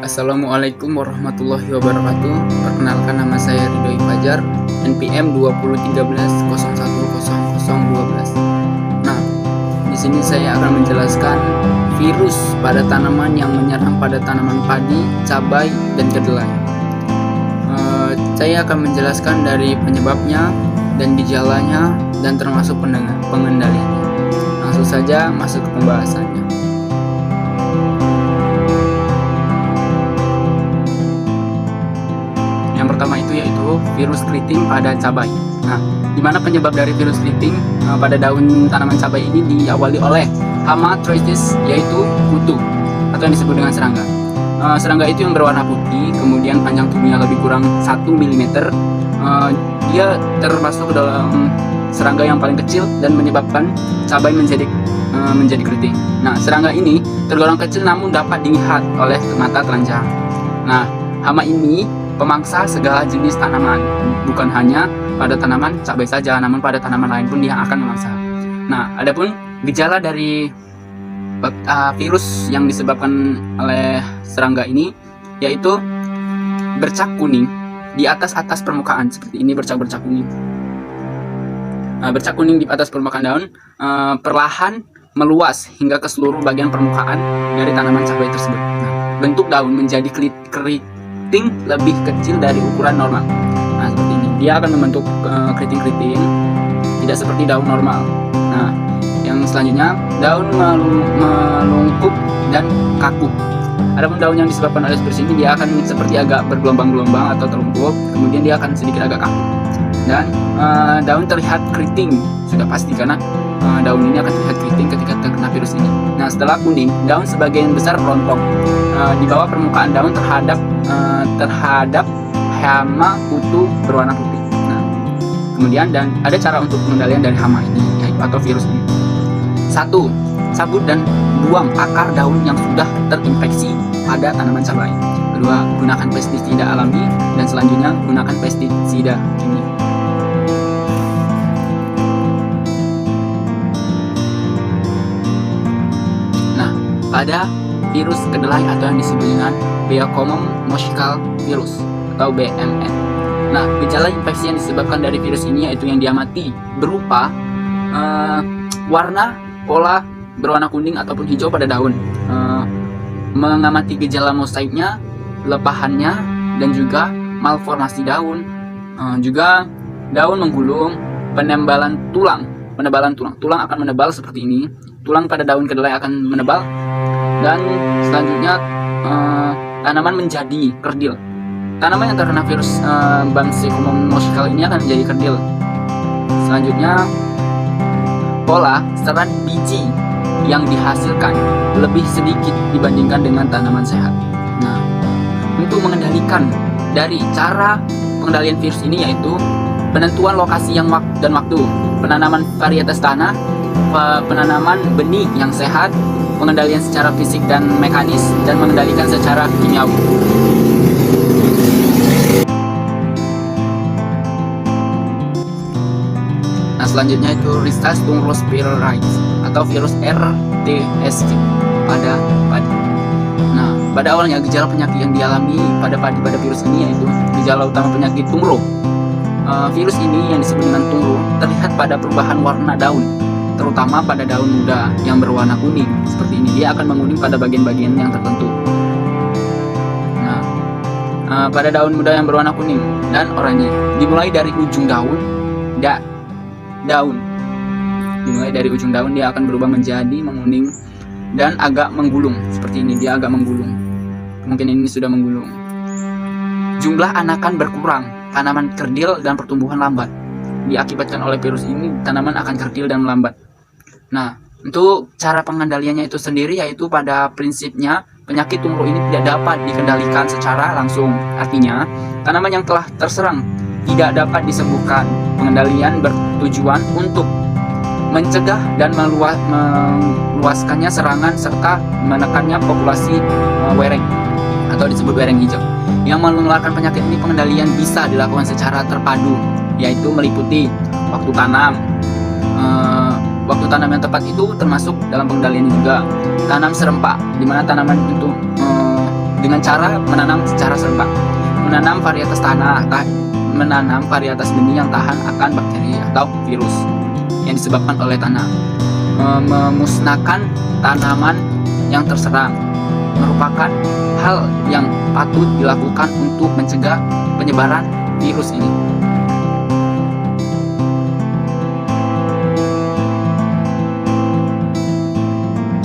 Assalamualaikum warahmatullahi wabarakatuh. Perkenalkan, nama saya Ridhoi Fajar, NPM 2013010012. Nah, di sini saya akan menjelaskan virus pada tanaman yang menyerang pada tanaman padi, cabai, dan kedelai. Saya akan menjelaskan dari penyebabnya dan gejalanya dan termasuk pengendaliannya. Langsung saja masuk ke pembahasannya. Yang pertama itu yaitu virus keriting pada cabai. Nah, di mana penyebab dari virus keriting pada daun tanaman cabai ini diawali oleh hama Troistes, yaitu kutu atau yang disebut dengan serangga. Serangga itu yang berwarna putih, kemudian panjang tubuhnya lebih kurang 1 mm. Dia termasuk dalam serangga yang paling kecil dan menyebabkan cabai menjadi keriting. Nah, serangga ini tergolong kecil namun dapat dilihat oleh mata telanjang. Nah, hama ini pemangsa segala jenis tanaman, bukan hanya pada tanaman cabai saja, namun pada tanaman lain pun dia akan memangsa. Nah, adapun gejala dari virus yang disebabkan oleh serangga ini yaitu bercak kuning di atas permukaan, seperti ini, bercak kuning. Bercak kuning di atas permukaan daun perlahan meluas hingga ke seluruh bagian permukaan dari tanaman cabai tersebut. Nah, bentuk daun menjadi keriting lebih kecil dari ukuran normal. Nah, seperti ini. Dia akan membentuk keriting-keriting, tidak seperti daun normal. Nah, yang selanjutnya, daun melungkup dan kaku. Adapun daun yang disebabkan oleh virus ini, dia akan seperti agak bergelombang-gelombang atau terlungkup, kemudian dia akan sedikit agak kaku. Dan daun terlihat keriting, sudah pasti karena daun ini akan terlihat keriting ketika terkena virus ini. Nah, setelah kuning, daun sebagian besar rontok di bawah permukaan daun terhadap hama kutu berwarna putih. Nah, kemudian dan ada cara untuk pengendalian dari hama ini atau virus ini. 1. Cabut dan buang akar daun yang sudah terinfeksi pada tanaman cabai. 2. Gunakan pestisida alami, dan selanjutnya gunakan pestisida kimia. Nah, pada virus kedelai atau yang disebut dengan Beocommon mosaical virus atau BMN. Nah, gejala infeksi yang disebabkan dari virus ini yaitu yang diamati berupa warna pola berwarna kuning ataupun hijau pada daun, mengamati gejala mosaiknya, lepahannya, dan juga malformasi daun, juga daun menggulung, penebalan tulang akan menebal seperti ini, tulang pada daun kedelai akan menebal, dan selanjutnya tanaman menjadi kerdil. Tanaman yang terkena virus Beocommon mosaical ini akan menjadi kerdil. Selanjutnya, pola serat biji yang dihasilkan lebih sedikit dibandingkan dengan tanaman sehat. Nah, untuk mengendalikan dari cara pengendalian virus ini yaitu penentuan lokasi dan waktu, penanaman varietas tanah, penanaman benih yang sehat, pengendalian secara fisik dan mekanis, dan mengendalikan secara kimiawi. Nah, selanjutnya itu Rhizas thungrospirales atau virus RTSC pada padi. Nah, pada awalnya gejala penyakit yang dialami pada padi pada virus ini yaitu gejala utama penyakit tungro. Virus ini yang disebut dengan tungro terlihat pada perubahan warna daun, terutama pada daun muda yang berwarna kuning. Seperti ini, dia akan menguning pada bagian-bagian yang tertentu. Nah, pada daun muda yang berwarna kuning dan oranye, dimulai dari ujung daun. Dimulai dari ujung daun dia akan berubah menjadi menguning dan agak menggulung. Seperti ini, dia agak menggulung. Mungkin ini sudah menggulung. Jumlah anakan berkurang, tanaman kerdil dan pertumbuhan lambat. Diakibatkan oleh virus ini, tanaman akan kerdil dan melambat. Nah, untuk cara pengendaliannya itu sendiri yaitu pada prinsipnya penyakit tungro ini tidak dapat dikendalikan secara langsung. Artinya, tanaman yang telah terserang tidak dapat disembuhkan. Pengendalian bertujuan untuk mencegah dan meluaskannya serangan serta menekannya populasi wereng atau disebut wereng hijau yang menularkan penyakit ini. Pengendalian bisa dilakukan secara terpadu, yaitu meliputi waktu tanam. Waktu tanam yang tepat itu termasuk dalam pengendalian juga. Tanam serempak, di mana tanaman itu dengan cara menanam secara serentak. Menanam varietas benih yang tahan akan bakteri atau virus yang disebabkan oleh tanah. Memusnahkan tanaman yang terserang merupakan hal yang patut dilakukan untuk mencegah penyebaran virus ini.